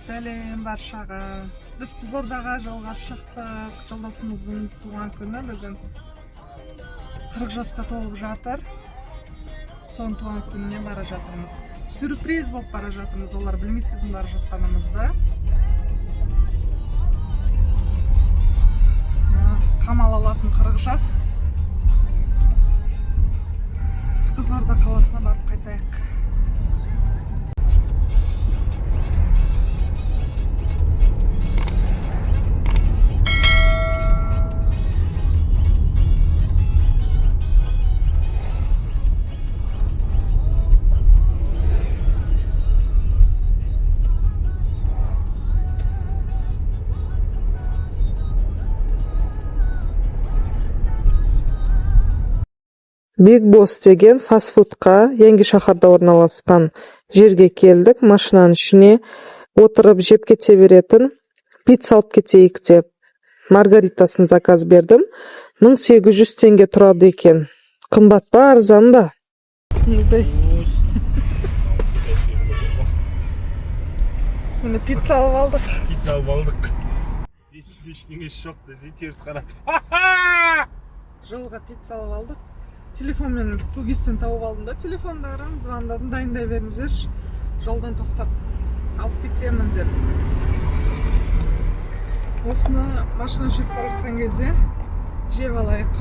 Сәлем баршаға. Біз Қызылордаға жолға шықтық. Жолдасымыздың туған күні бүгін 40 жасқа толып жатыр. Соның туған күніне бара жатырмыз. Сюрприз болып бара жатырмыз. Олар білмейді біздің бара жатқанымызды. Қамал алатын 40 жас. Қызылорда қаласына барып қайтайық. Big Boss деген фастфудқа Yangi шаһарда орналасқан жерге келдік. Машинаның ішіне отырып жеп кете беретін пицца алып кетейік деп маргаритасын заказ бердім. 1800 теңге тұрады екен. Қымбат па, арзан ба? Міне пицца алып алдық. Пицца алып алдық. Ештеңесі жоқ десе теріс қаратып. Жолға пицца алып алдық. Телефонмен тугистен тауып алдым да, телефондарын звондадым, дайындай беріңіздерші. Жолдан тоқтап алып кетемін деп. Осыны машина жүріп бара жатқан кезде жеп алайық.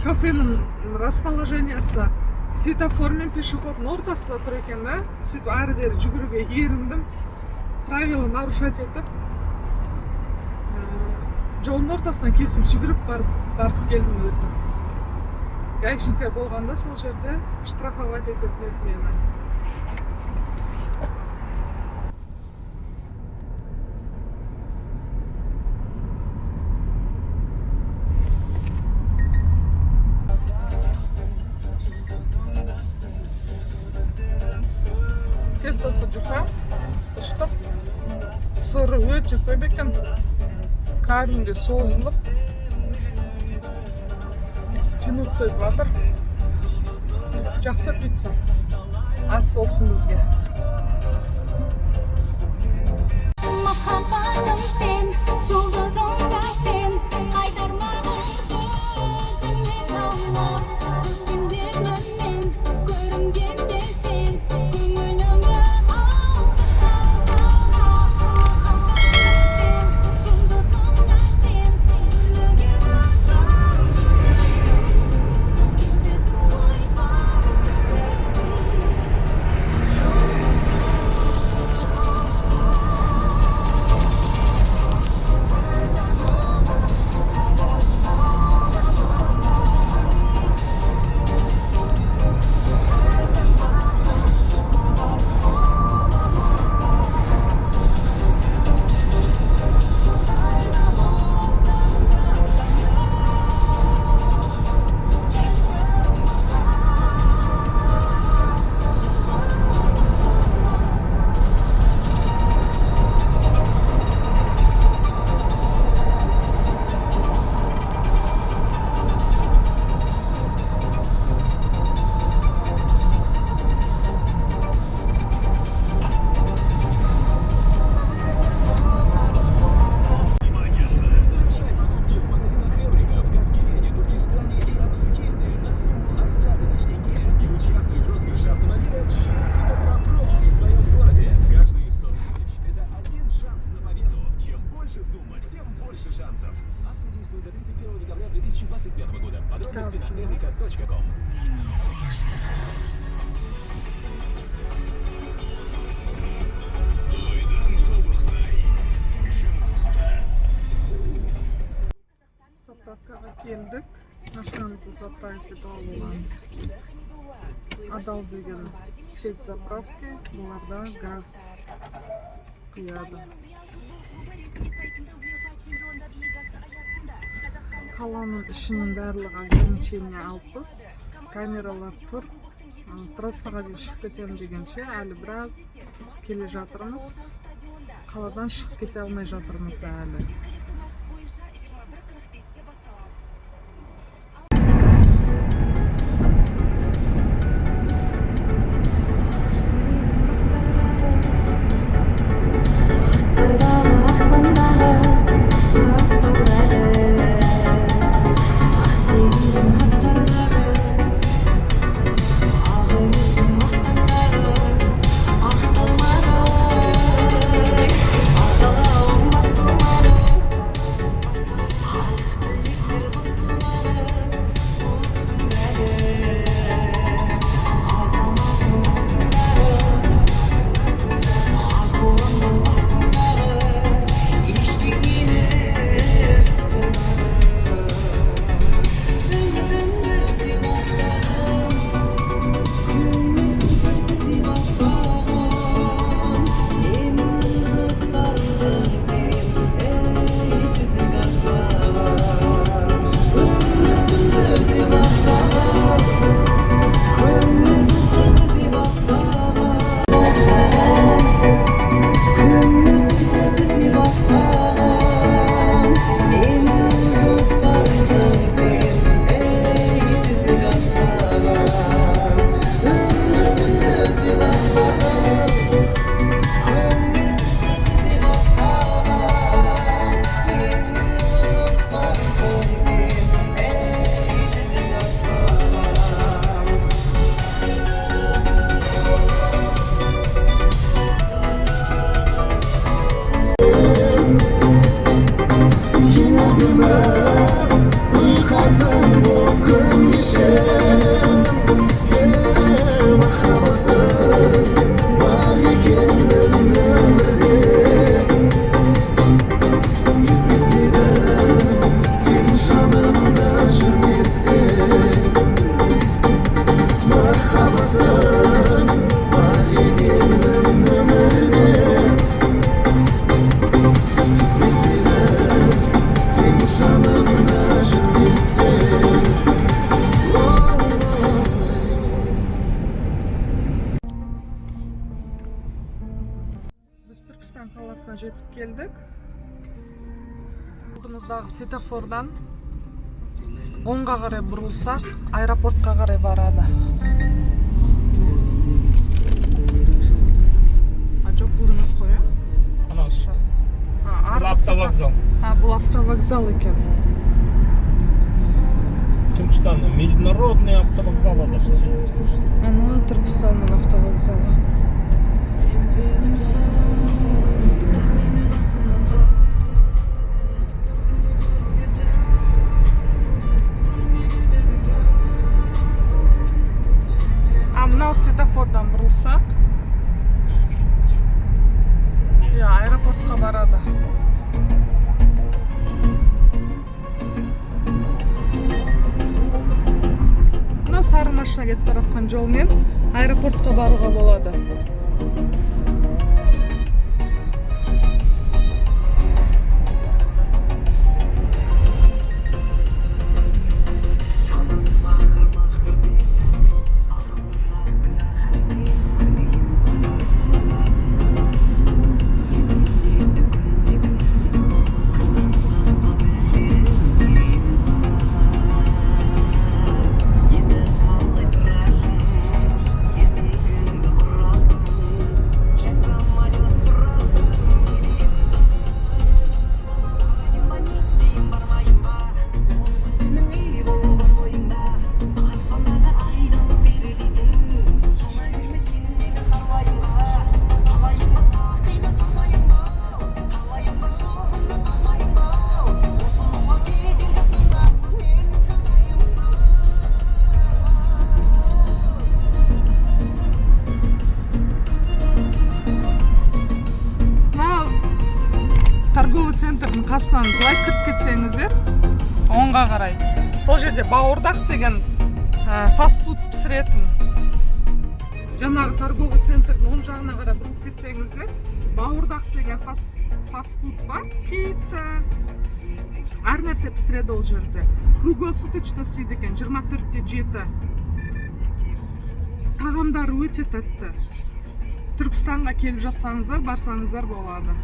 Кафенің расположениясы светофор мен пешеходның ортасында тұр екен да. Сөйтіп ары бері жүгіруге еріндім. Правила нарушать етіп, жолдың ортасынан кесіп жүгіріп барып келдім өтіп. Гаишниктер болғанда сол жерде штрафовать ететін еді мені. Тестасы жұқа, ұстап, сыры өте көп екен. Кәдімгі созылып, тянуться етіп жатыр. Жақсы пицца. Ас болсын бізге. Заправкаға келдік. Машинамызды заправить етіп алуған. Адал деген сеть заправки. Бұларда газ құяды. Қаланың ішінің барлығы ограничение 60. Камералар тұр. Трассаға дейін шығып кетемін дегенше әлі біраз келе жатырмыз. Қаладан шығып кете алмай жатырмыз әлі. жолдагы светофордан оңга карай бурулсак, аэропортко карай барады. А жок, бул эмес го, Ana Бул автовокзал. Бул автовокзал экен. Түркістан международный автовокзал даже. Аны Түркістандын автовокзалы. Мынау светофордан бурулсак, аэропортко барады. Мынау сары машина кетип бараткан жол менен аэропортко барууга болот. Торговый центрдин касынан былай кирип кетсеңиздер, оңга карай. Сол жерде Бауырдак деген фастфуд писиретін. Жанагы торговый центрдин оң жагына карай буруп кетсеңиздер, Бауырдак деген фастфуд бар, пицца, ар нерсе писирет ол жерде. Круглосуточно істейді екен, 24/7. Тагамдары өте тәтті. Түркістанға келіп жатсаңыздар, барсаңыздар болады.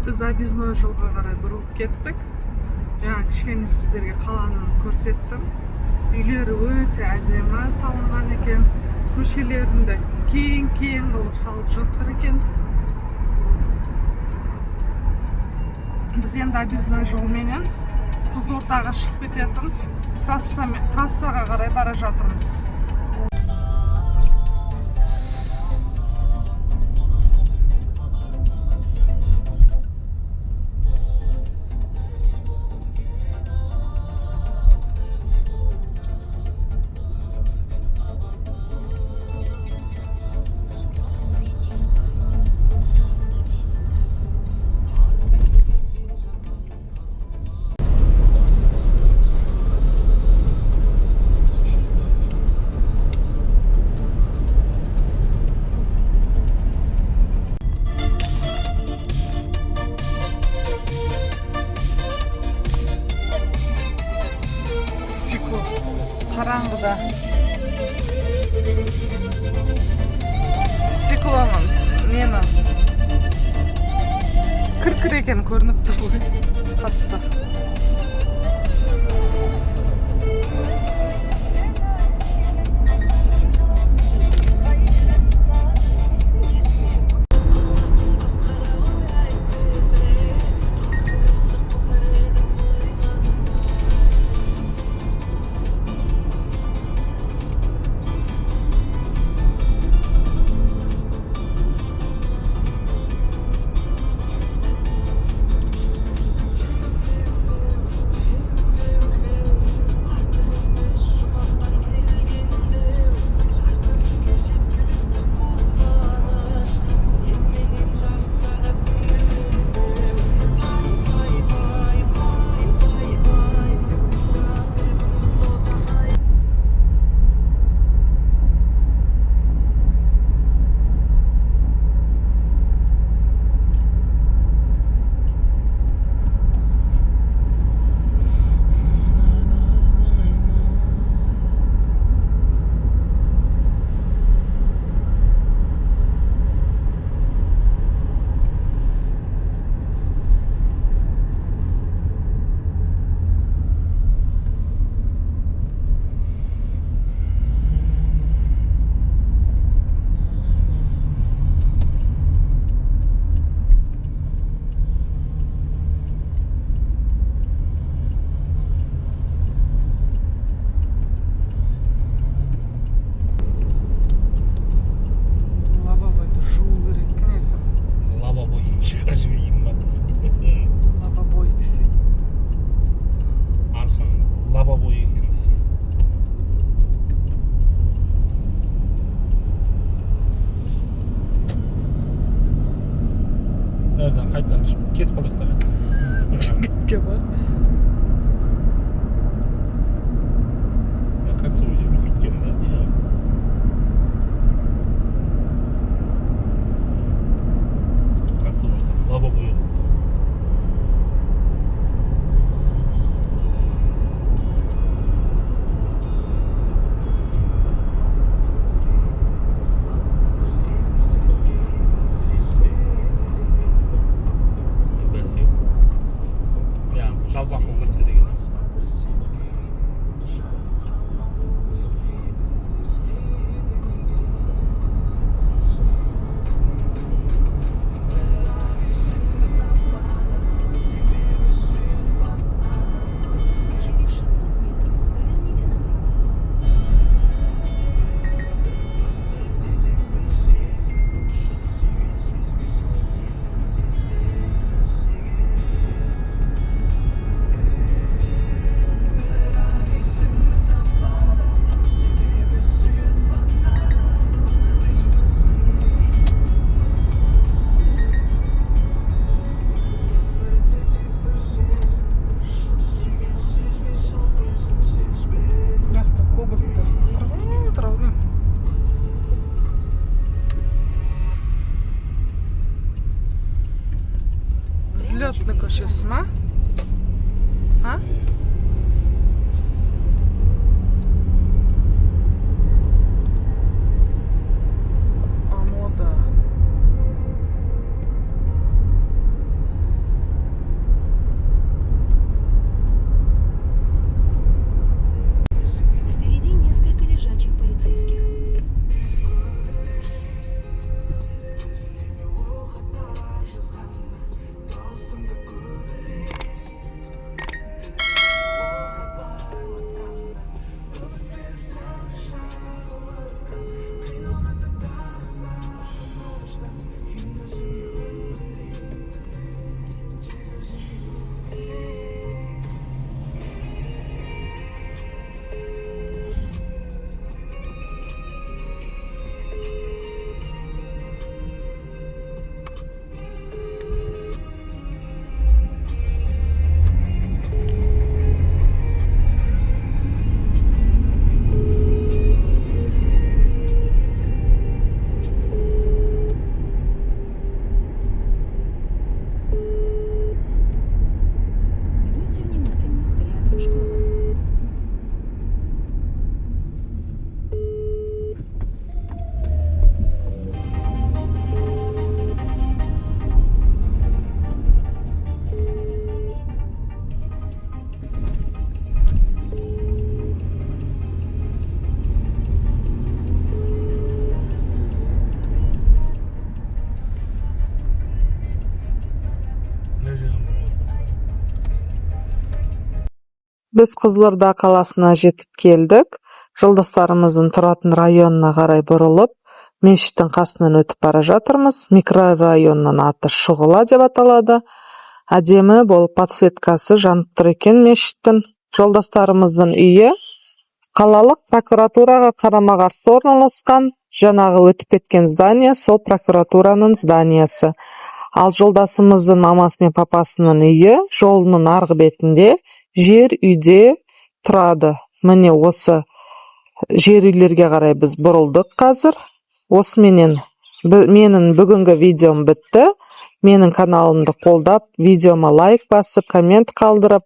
Biz объездной жолға қарай бұрылып кеттік. Жаңа кішкене сіздерге қаланы көрсеттім. Үйлері өте әдемі салынған екен. Көшелерінде кең қылып салып жатыр екен. Біз енді объездной жолменен Қызылордаға шығып кететін трассаға қарай бара жатырмыз. Қараңғыда стеклоның нені кір екен көрініп тұр ғой қатты. кетіп қалдық та. Жігітке ба? Кольцевой деп кеткен да. Кольцевой лобовой. Жалпақ болып кетті деген. Через 600 метров поверните направо. Жақта кобальттар. Тұрған. Взлетный көшесі ма? А? Амода. Впереди несколько лежачих полицейских. Будьте внимательны, рядом школа. Біз Қызылорда қаласына жетіп келдік. Жолдастарымыздың тұратын районына қарай бұрылып, мешіттің қасынан өтіп бара жатырмыз. Микрорайонның аты Шұғыла деп аталады. Әдемі болып подсветкасы жанып тұр екен мешіттің. Жолдастарымыздың үйі қалалық прокуратураға қарама-қарсы орналасқан. Жаңағы өтіп кеткен здание сол прокуратураның зданиясы. Ал жолдасымыздың мамасы мен папасының үйі жолының арғы бетінде жер үйде тұрады. Міне осы жер үйлерге қарай біз бұрылдық қазір. Осыменен менің бүгінгі видеом бітті. Менің каналымды қолдап, видеома лайк басып, коммент қалдырып,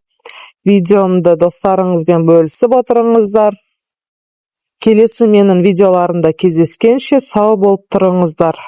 видеомды достарыңызбен бөлісіп отырыңыздар. Келесі менің видеоларымда кездескенше сау болып тұрыңыздар.